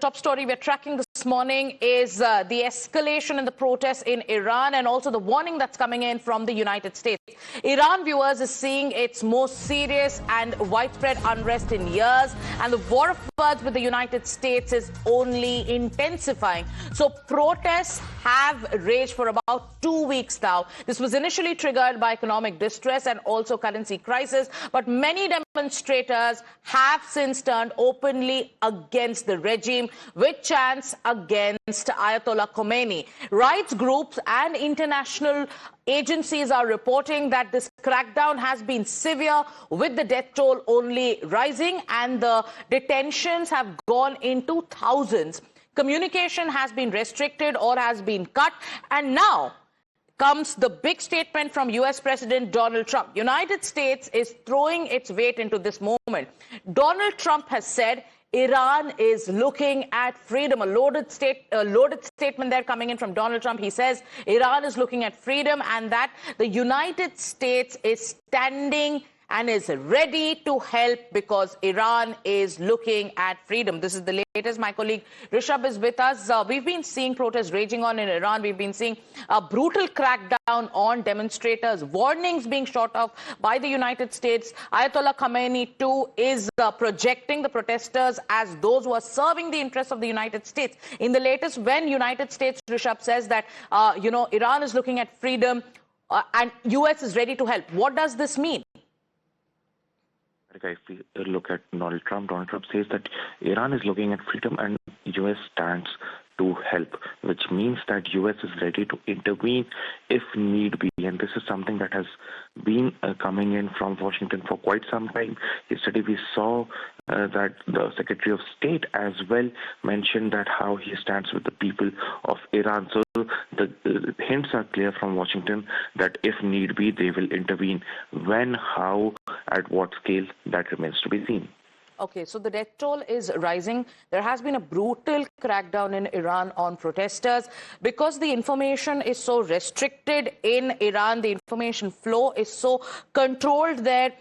top story we're tracking this morning is the escalation in the protests in Iran and also the warning that's coming in from the United States. Iran, viewers, is seeing its most serious and widespread unrest in years, and the war of words with the United States is only intensifying. So protests have raged for about 2 weeks now. This was initially triggered by economic distress and also currency crisis, but many demonstrators have since turned openly against the regime with chants against Ayatollah Khomeini. Rights groups and international agencies are reporting that this crackdown has been severe, with the death toll only rising, and the detentions have gone into thousands. Communication has been restricted or has been cut, and now comes the big statement from U.S. President Donald Trump. United States is throwing its weight into this moment. Donald Trump has said Iran is looking at freedom. A loaded statement there coming in from Donald Trump. He says Iran is looking at freedom and that the United States is standing and is ready to help because Iran is looking at freedom. This is the latest. My colleague Rishabh is with us. We've been seeing protests raging on in Iran. We've been seeing a brutal crackdown on demonstrators, warnings being shot off by the United States. Ayatollah Khomeini, too, is projecting the protesters as those who are serving the interests of the United States. In the latest, when United States, Rishabh, says that, Iran is looking at freedom and U.S. is ready to help, what does this mean? If we look at Donald Trump says that Iran is looking at freedom and U.S. stands to help, which means that U.S. is ready to intervene if need be. And this is something that has been coming in from Washington for quite some time. Yesterday we saw that the Secretary of State as well mentioned that how he stands with the people of Iran. So the hints are clear from Washington that if need be, they will intervene. When, how, at what scale, that remains to be seen. Okay, so the death toll is rising. There has been a brutal crackdown in Iran on protesters. Because the information is so restricted in Iran, the information flow is so controlled there,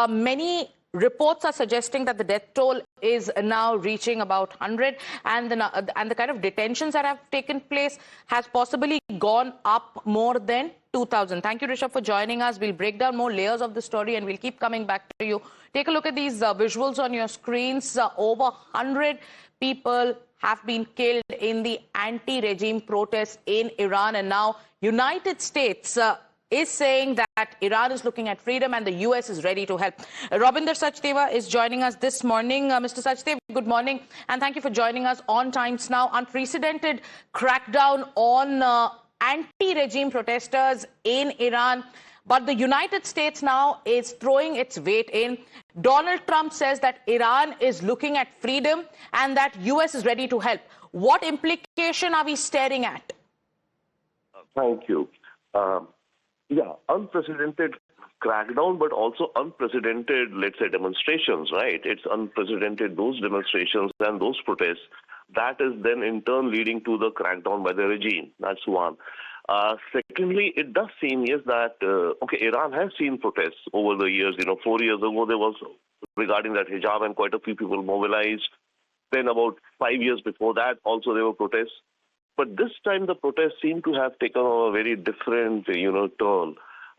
many reports are suggesting that the death toll is now reaching about 100, and the kind of detentions that have taken place has possibly gone up more than 2,000. Thank you, Rishabh, for joining us. We'll break down more layers of the story and we'll keep coming back to you. Take a look at these visuals on your screens. Over 100 people have been killed in the anti-regime protests in Iran, and now United States is saying that Iran is looking at freedom and the U.S. is ready to help. Rabinder Sachdeva is joining us this morning. Mr. Sachdeva, good morning, and thank you for joining us on Times Now. Unprecedented crackdown on anti-regime protesters in Iran, but the United States now is throwing its weight in. Donald Trump says that Iran is looking at freedom and that U.S. is ready to help. What implication are we staring at? Thank you. Unprecedented crackdown, but also unprecedented, let's say, demonstrations, right? It's unprecedented, those demonstrations and those protests. That is then in turn leading to the crackdown by the regime. That's one. Secondly, it does seem, yes, that, Iran has seen protests over the years. 4 years ago, there was regarding that hijab and quite a few people mobilized. Then about 5 years before that, also there were protests. But this time the protests seem to have taken on a very different, turn.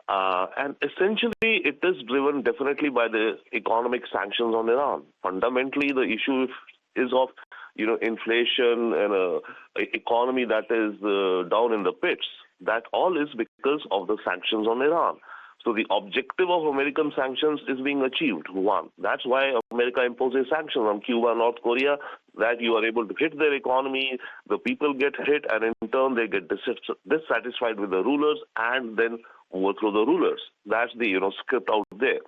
And essentially, it is driven definitely by the economic sanctions on Iran. Fundamentally, the issue is of, inflation and an economy that is down in the pits. That all is because of the sanctions on Iran. So the objective of American sanctions is being achieved, one. That's why America imposes sanctions on Cuba and North Korea, that you are able to hit their economy, the people get hit, and in turn they get dissatisfied with the rulers and then overthrow the rulers. That's the script out there.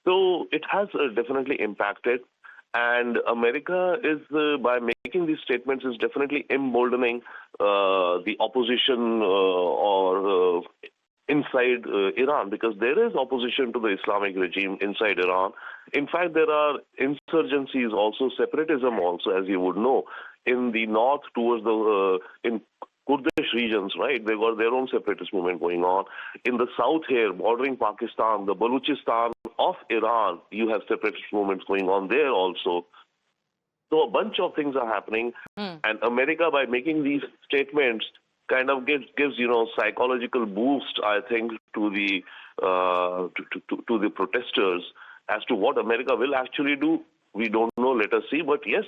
So it has definitely impacted. And America is, by making these statements, is definitely emboldening the opposition or inside Iran, because there is opposition to the Islamic regime inside Iran. In fact, there are insurgencies also, separatism also, as you would know, in the north towards the in Kurdish regions, right? They got their own separatist movement going on. In the south here, bordering Pakistan, the Baluchistan of Iran, you have separatist movements going on there also. So a bunch of things are happening, and America, by making these statements, kind of gives psychological boost, I think, to the to the protesters as to what America will actually do. We don't know. Let us see. But yes,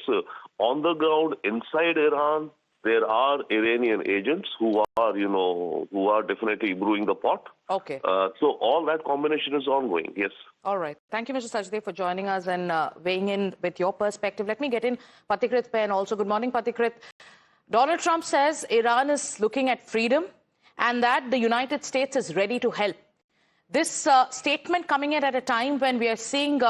on the ground inside Iran, there are Iranian agents who are definitely brewing the pot. Okay. So all that combination is ongoing. Yes. All right. Thank you, Mr. Sachdev, for joining us and weighing in with your perspective. Let me get in Patikrit Pen also. Good morning, Patikrit. Donald Trump says Iran is looking at freedom and that the United States is ready to help. This statement coming in at a time when we are seeing,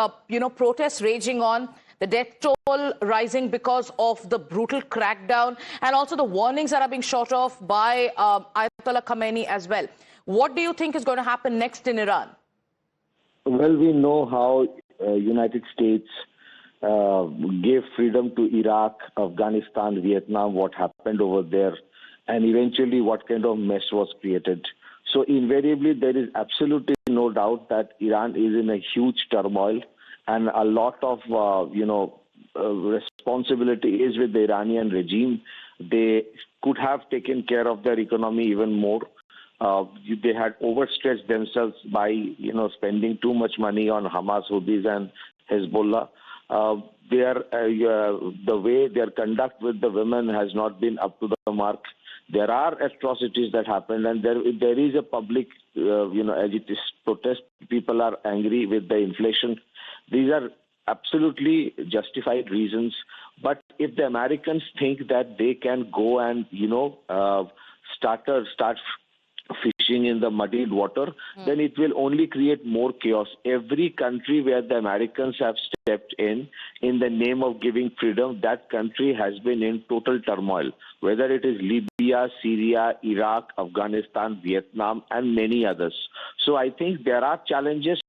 protests raging on, the death toll rising because of the brutal crackdown, and also the warnings that are being shot off by Ayatollah Khamenei as well. What do you think is going to happen next in Iran? Well, we know how United States gave freedom to Iraq, Afghanistan, Vietnam, what happened over there, and eventually what kind of mess was created. So invariably, there is absolutely no doubt that Iran is in a huge turmoil, and a lot of, responsibility is with the Iranian regime. They could have taken care of their economy even more. They had overstretched themselves by, spending too much money on Hamas, Houthis, and Hezbollah. The way their conduct with the women has not been up to the mark. There are atrocities that happened, and there is a public, protest. People are angry with the inflation. These are absolutely justified reasons. But if the Americans think that they can go and, start fishing in the muddied water, then it will only create more chaos. Every country where the Americans have stepped in the name of giving freedom, that country has been in total turmoil, whether it is Libya, Syria, Iraq, Afghanistan, Vietnam, and many others. So I think there are challenges.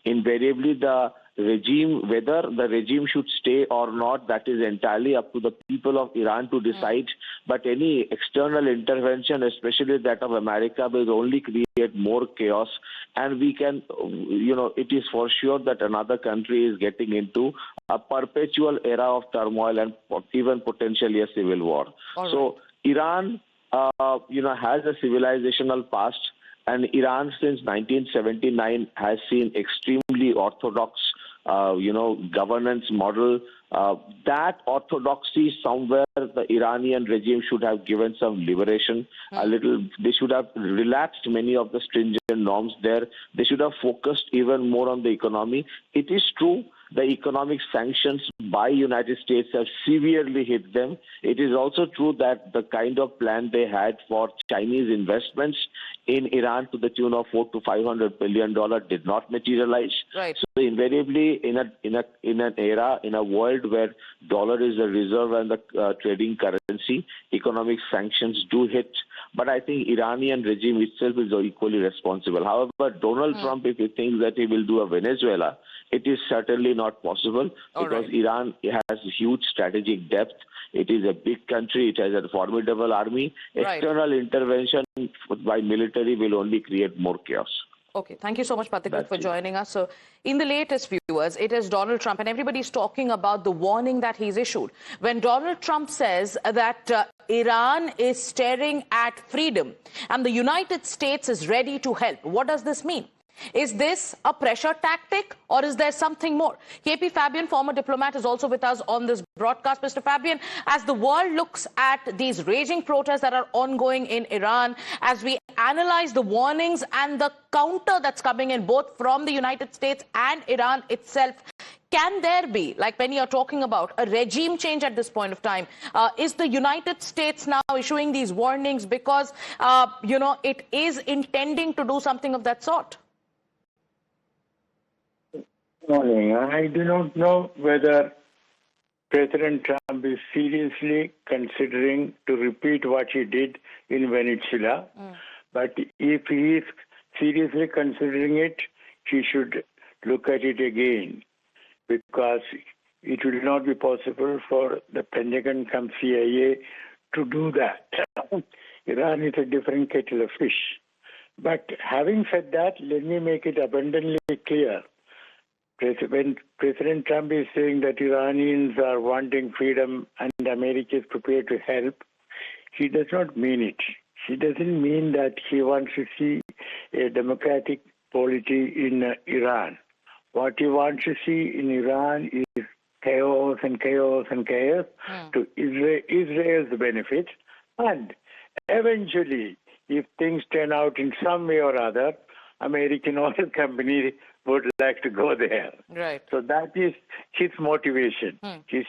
Invariably, the regime, whether the regime should stay or not, that is entirely up to the people of Iran to decide. But any external intervention, especially that of America, will only create more chaos. And we can, it is for sure that another country is getting into a perpetual era of turmoil and even potentially a civil war. So Iran, has a civilizational past. And Iran since 1979 has seen extremely orthodox, governance model. That orthodoxy somewhere the Iranian regime should have given some liberation a little. They should have relaxed many of the stringent norms there. They should have focused even more on the economy. It is true the economic sanctions by United States have severely hit them. It is also true that the kind of plan they had for Chinese investments in Iran to the tune of $400 to $500 billion did not materialize. Right. So invariably, in an era, in a world where dollar is the reserve and the trading currency, economic sanctions do hit. But I think Iranian regime itself is equally responsible. However, Donald Trump, if he thinks that he will do a Venezuela, it is certainly not possible because Iran has huge strategic depth. It is a big country. It has a formidable army. External intervention by military will only create more chaos. Okay, thank you so much, Patikrit, for joining us. So, in the latest, viewers, it is Donald Trump, and everybody's talking about the warning that he's issued. When Donald Trump says that Iran is staring at freedom and the United States is ready to help, what does this mean? Is this a pressure tactic or is there something more? KP Fabian, former diplomat, is also with us on this broadcast. Mr. Fabian, as the world looks at these raging protests that are ongoing in Iran, as we analyze the warnings and the counter that's coming in both from the United States and Iran itself, can there be, like many are talking about, a regime change at this point of time? Is the United States now issuing these warnings because, it is intending to do something of that sort? Morning. I do not know whether President Trump is seriously considering to repeat what he did in Venezuela. But if he is seriously considering it, he should look at it again, because it will not be possible for the Pentagon come CIA to do that. Iran is a different kettle of fish. But having said that, let me make it abundantly clear. when President Trump is saying that Iranians are wanting freedom and America is prepared to help, he does not mean it. He doesn't mean that he wants to see a democratic polity in Iran. What he wants to see in Iran is chaos and chaos and chaos to Israel's benefit. And eventually, if things turn out in some way or other, American oil companies would like to go there. Right. So that is his motivation. His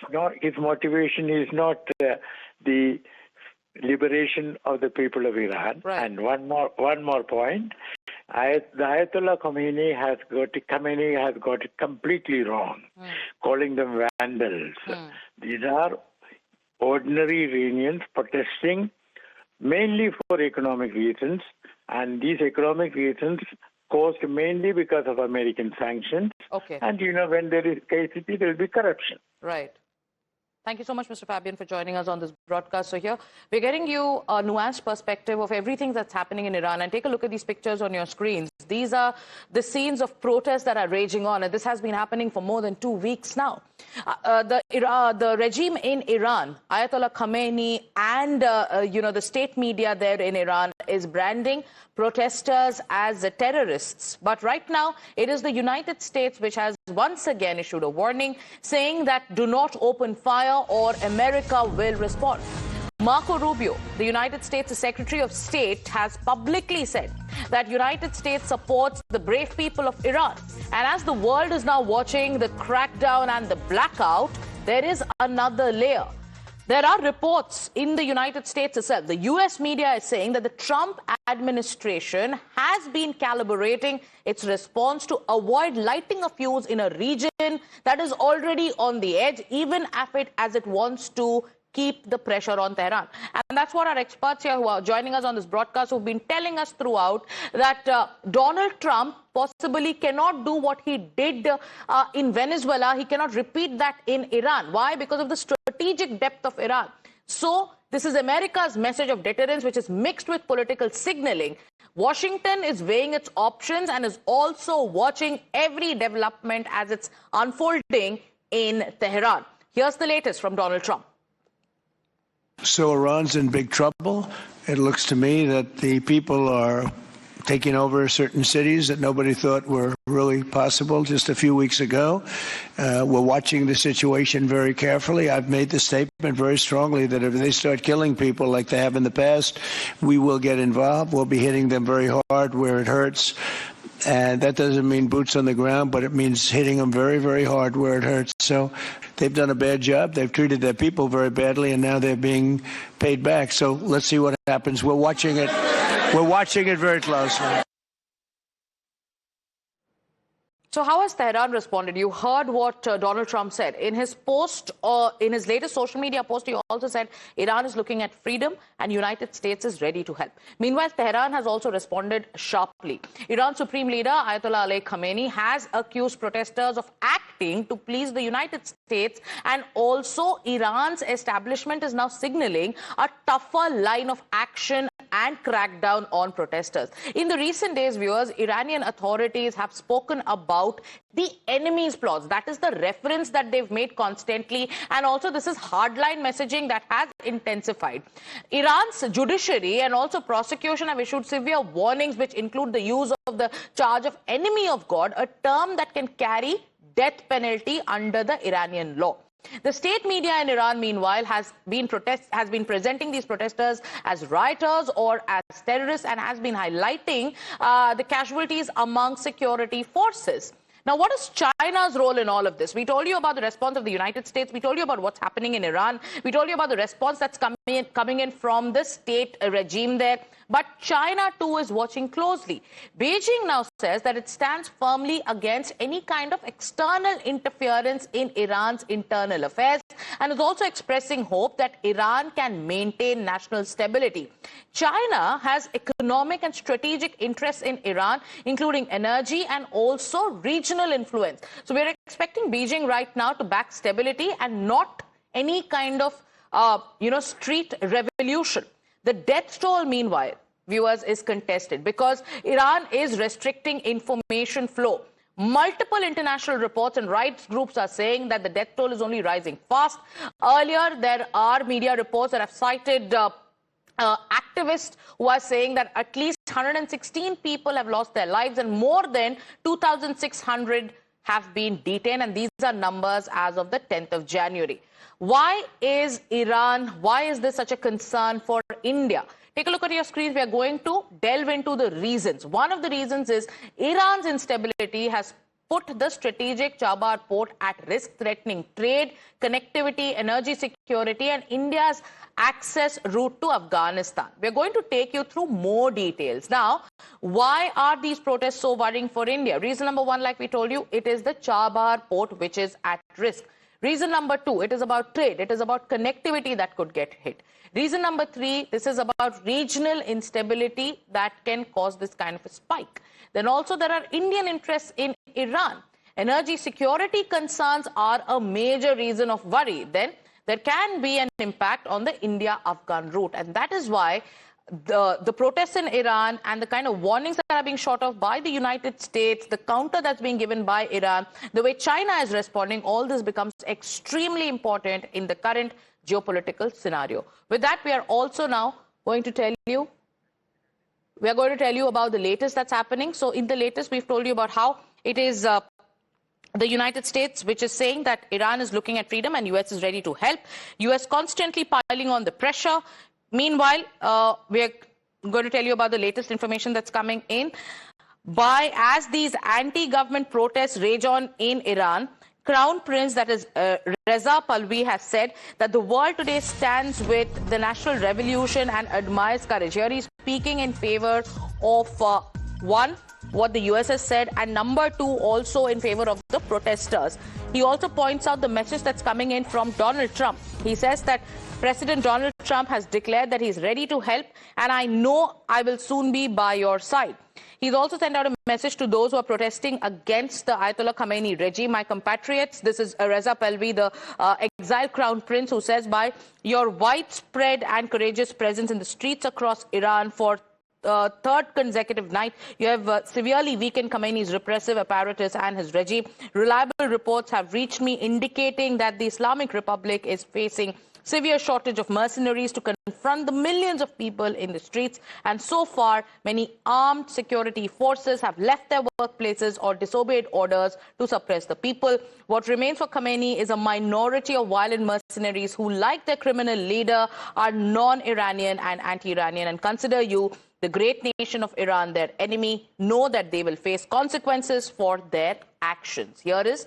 motivation is not the liberation of the people of Iran. Right. And one more point. The Ayatollah Khomeini has got it completely wrong, calling them vandals. These are ordinary Iranians protesting mainly for economic reasons, and these economic reasons caused mainly because of American sanctions. Okay. And when there is scarcity, there will be corruption. Right. Thank you so much, Mr. Fabian, for joining us on this broadcast. So here, we're getting you a nuanced perspective of everything that's happening in Iran. And take a look at these pictures on your screens. These are the scenes of protests that are raging on. And this has been happening for more than 2 weeks now. The regime in Iran, Ayatollah Khomeini, and, the state media there in Iran is branding protesters as terrorists. But right now, it is the United States which has once again issued a warning saying that do not open fire or America will respond. Marco Rubio, the United States Secretary of State, has publicly said that United States supports the brave people of Iran. And as the world is now watching the crackdown and the blackout, there is another layer. There are reports in the United States itself. The U.S. media is saying that the Trump administration has been calibrating its response to avoid lighting a fuse in a region that is already on the edge, even as it wants to keep the pressure on Tehran. And that's what our experts here who are joining us on this broadcast who've been telling us throughout that Donald Trump possibly cannot do what he did in Venezuela. He cannot repeat that in Iran. Why? Because of the strategic depth of Iran. So this is America's message of deterrence, which is mixed with political signaling. Washington is weighing its options and is also watching every development as it's unfolding in Tehran. Here's the latest from Donald Trump. So Iran's in big trouble. It looks to me that the people are taking over certain cities that nobody thought were really possible just a few weeks ago. We're watching the situation very carefully. I've made the statement very strongly that if they start killing people like they have in the past, we will get involved. We'll be hitting them very hard where it hurts. And that doesn't mean boots on the ground, but it means hitting them very, very hard where it hurts. So they've done a bad job. They've treated their people very badly, and now they're being paid back. So let's see what happens. We're watching it. We're watching it very closely. So how has Tehran responded? You heard what Donald Trump said. In his post, in his latest social media post, he also said Iran is looking at freedom and United States is ready to help. Meanwhile, Tehran has also responded sharply. Iran's Supreme Leader, Ayatollah Ali Khamenei, has accused protesters of acting to please the United States, and also Iran's establishment is now signaling a tougher line of action and crackdown on protesters. In the recent days, viewers, Iranian authorities have spoken about the enemy's plots. That is the reference that they've made constantly. And also this is hardline messaging that has intensified. Iran's judiciary and also prosecution have issued severe warnings, which include the use of the charge of enemy of God, a term that can carry death penalty under the Iranian law. The state media in Iran, meanwhile, has been presenting these protesters as rioters or as terrorists and has been highlighting the casualties among security forces. Now, what is China's role in all of this? We told you about the response of the United States. We told you about what's happening in Iran. We told you about the response that's coming in from the state regime there. But China, too, is watching closely. Beijing now says that it stands firmly against any kind of external interference in Iran's internal affairs and is also expressing hope that Iran can maintain national stability. China has economic and strategic interests in Iran, including energy and also regional influence. So we're expecting Beijing right now to back stability and not any kind of, street revolution. The death toll, meanwhile, viewers, is contested because Iran is restricting information flow. Multiple international reports and rights groups are saying that the death toll is only rising fast. Earlier, there are media reports that have cited activists who are saying that at least 116 people have lost their lives and more than 2,600 have been detained. And these are numbers as of the 10th of January. Why is this such a concern for India? Take a look at your screens. We are going to delve into the reasons. One of the reasons is Iran's instability has put the strategic Chabahar port at risk, threatening trade, connectivity, energy security, and India's access route to Afghanistan. We're going to take you through more details. Now, why are these protests so worrying for India? Reason number one, like we told you, it is the Chabahar port which is at risk. Reason number two, it is about trade. It is about connectivity that could get hit. Reason number three, this is about regional instability that can cause this kind of a spike. Then also there are Indian interests in Iran. Energy security concerns are a major reason of worry. Then there can be an impact on the India-Afghan route. And that is why the protests in Iran and the kind of warnings that are being shot off by the United States, the counter that's being given by Iran, the way China is responding, all this becomes extremely important in the current geopolitical scenario. With that, we are also now going to tell you about the latest that's happening. So in the latest, we've told you about how it is the United States, which is saying that Iran is looking at freedom and US is ready to help. US constantly piling on the pressure. Meanwhile, we are going to tell you about the latest information that's coming in. As these anti-government protests rage on in Iran, Crown Prince, that is Reza Pahlavi, has said that the world today stands with the national revolution and admires courage. Here he's speaking in favor of one, what the US has said, and number two, also in favor of the protesters. He also points out the message that's coming in from Donald Trump. He says that President Donald Trump has declared that he's ready to help, and I know I will soon be by your side. He's also sent out a message to those who are protesting against the Ayatollah Khamenei regime. My compatriots, this is Reza Pahlavi, the exiled crown prince, who says, by your widespread and courageous presence in the streets across Iran for third consecutive night, you have severely weakened Khamenei's repressive apparatus and his regime. Reliable reports have reached me indicating that the Islamic Republic is facing severe shortage of mercenaries to confront the millions of people in the streets. And so far, many armed security forces have left their workplaces or disobeyed orders to suppress the people. What remains for Khamenei is a minority of violent mercenaries who, like their criminal leader, are non-Iranian and anti-Iranian and consider you, the great nation of Iran, their enemy. Know that they will face consequences for their actions. Here is